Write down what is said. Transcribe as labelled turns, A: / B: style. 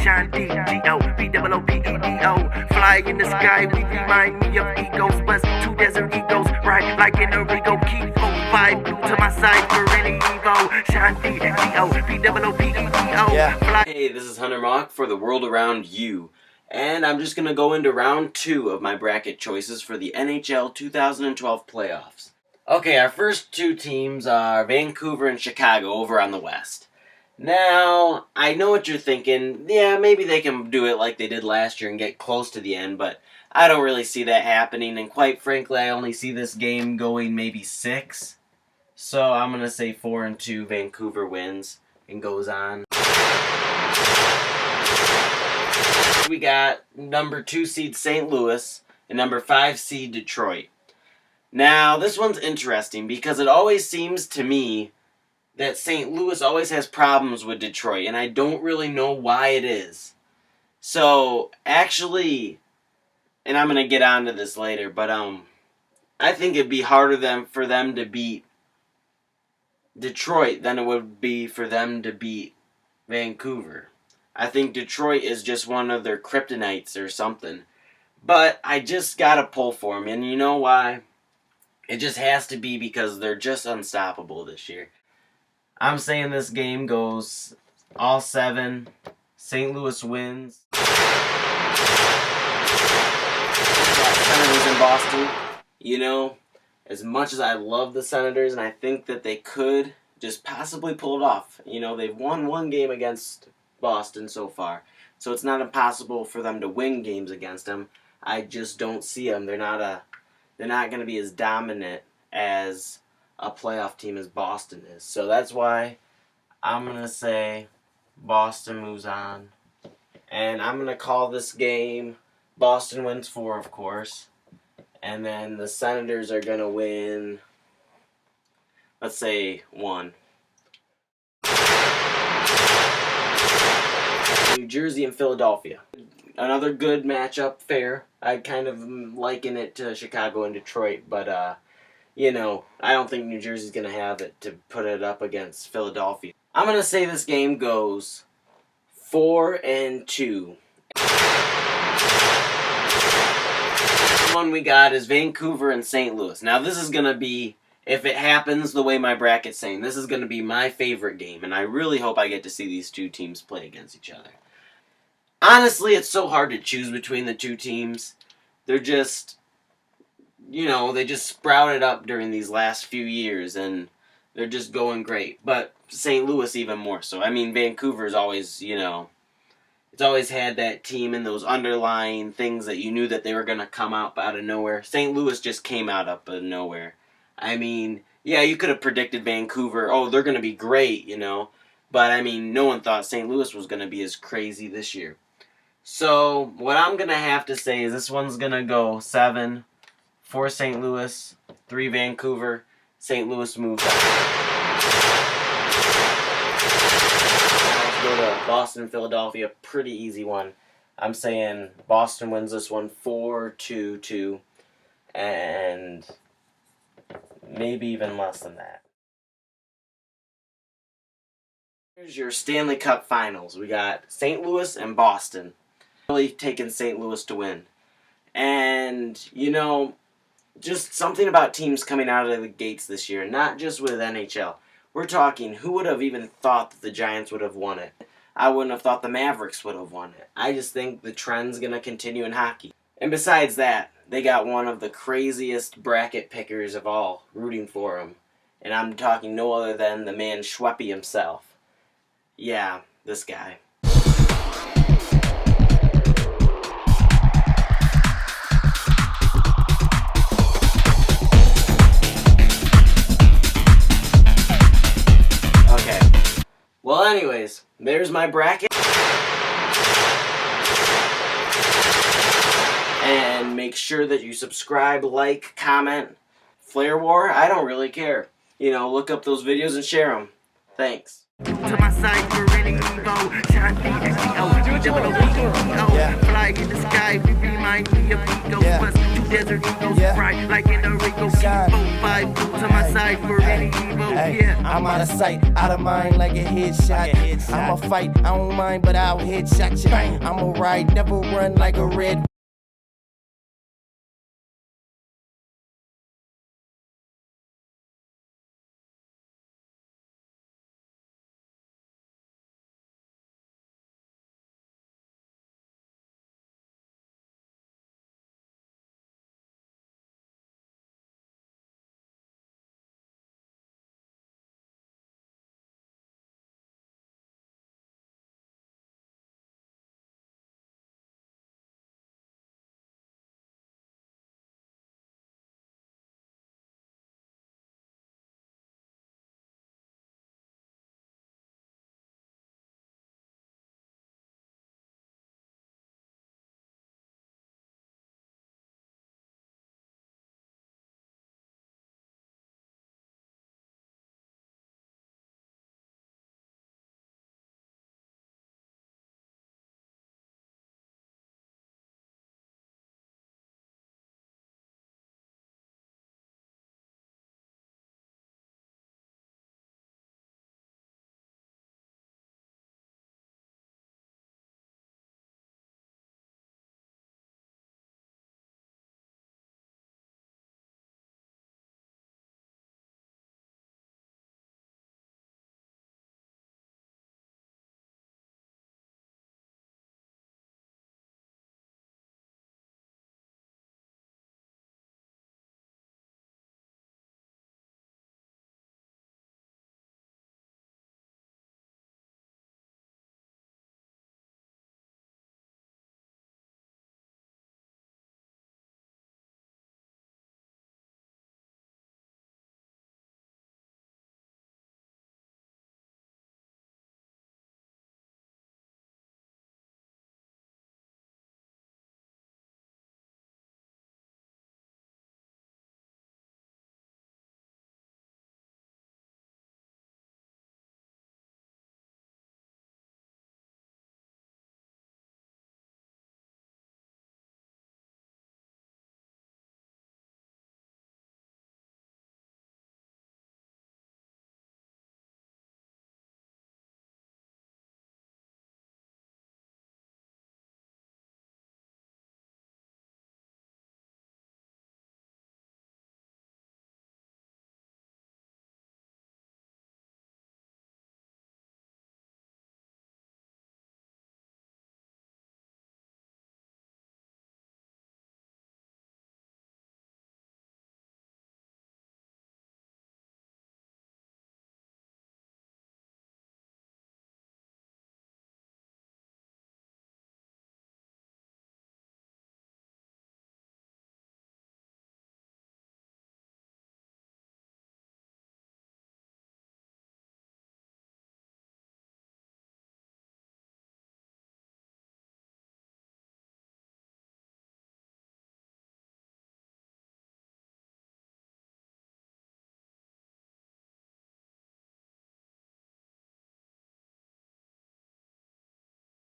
A: Shine D-G-O-P-O-O-P-E-D-O. Fly in the sky, we remind me of egos. Bust two desert egos, right like in a Rigo. Keep 4-5 blue to my side for any Evo. Shine D-G-O-P-O-O-P-E-D-O.
B: Yeah. Hey, this is Hunter Mock for The World Around You. And I'm just going to go into round 2 of my bracket choices for the NHL 2012 playoffs. Okay, our first two teams are Vancouver and Chicago over on the West. Now, I know what you're thinking. Yeah, maybe they can do it like they did last year and get close to the end, but I don't really see that happening. And quite frankly, I only see this game going maybe 6. So I'm going to say 4-2 Vancouver wins and goes on. We got number 2 seed St. Louis and number 5 seed Detroit. Now, this one's interesting because it always seems to me that St. Louis always has problems with Detroit, and I don't really know why it is. So, actually, and I'm going to get onto this later, but I think it'd be harder for them to beat Detroit than it would be for them to beat Vancouver. I think Detroit is just one of their kryptonites or something. But I just got to pull for them, and you know why? It just has to be because they're just unstoppable this year. I'm saying this game goes all 7. St. Louis wins. Senators in Boston. You know, as much as I love the Senators and I think that they could just possibly pull it off. You know, they've won one game against Boston so far. So it's not impossible for them to win games against them. I just don't see them. They're not going to be as dominant as a playoff team as Boston is. So that's why I'm going to say Boston moves on. And I'm going to call this game Boston wins 4, of course. And then the Senators are going to win, let's say, 1. New Jersey and Philadelphia. Another good matchup, fair. I kind of liken it to Chicago and Detroit, but, you know, I don't think New Jersey's going to have it to put it up against Philadelphia. I'm going to say this game goes 4-2. The one we got is Vancouver and St. Louis. Now, this is going to be, if it happens the way my bracket's saying, this is going to be my favorite game, and I really hope I get to see these two teams play against each other. Honestly, it's so hard to choose between the two teams. They're just, you know, they just sprouted up during these last few years, and they're just going great. But St. Louis even more so. I mean, Vancouver's always, you know, it's always had that team and those underlying things that you knew that they were going to come out of nowhere. St. Louis just came out of nowhere. I mean, yeah, you could have predicted Vancouver, oh, they're going to be great, you know. But, I mean, no one thought St. Louis was going to be as crazy this year. So, what I'm going to have to say is this one's going to go 7 for St. Louis, 3 Vancouver. St. Louis moves on. Let's go to Boston and Philadelphia. Pretty easy one. I'm saying Boston wins this one 4-2, and maybe even less than that. Here's your Stanley Cup Finals. We got St. Louis and Boston. Really taking St. Louis to win. And, you know, just something about teams coming out of the gates this year, not just with NHL. We're talking, who would have even thought that the Giants would have won it? I wouldn't have thought the Mavericks would have won it. I just think the trend's going to continue in hockey. And besides that, they got one of the craziest bracket pickers of all rooting for them. And I'm talking no other than the man Schweppy himself. Yeah, this guy. Okay. Well, anyways, there's my bracket. And make sure that you subscribe, like, comment. Flare War, I don't really care. You know, look up those videos and share them. Thanks.
A: To my side for any Evo. Shine D-G-O-P-O-O-P-E-D-O. Fly in the sky, we remind me of egos. Bust two desert egos, right like in a Rigo. 4-5 to my side for any evil.
C: Hey,
A: Yeah.
C: I'm out of sight, out of mind like a headshot. I'ma fight, I don't mind, but I'll headshot you. I'ma ride, never run like a red.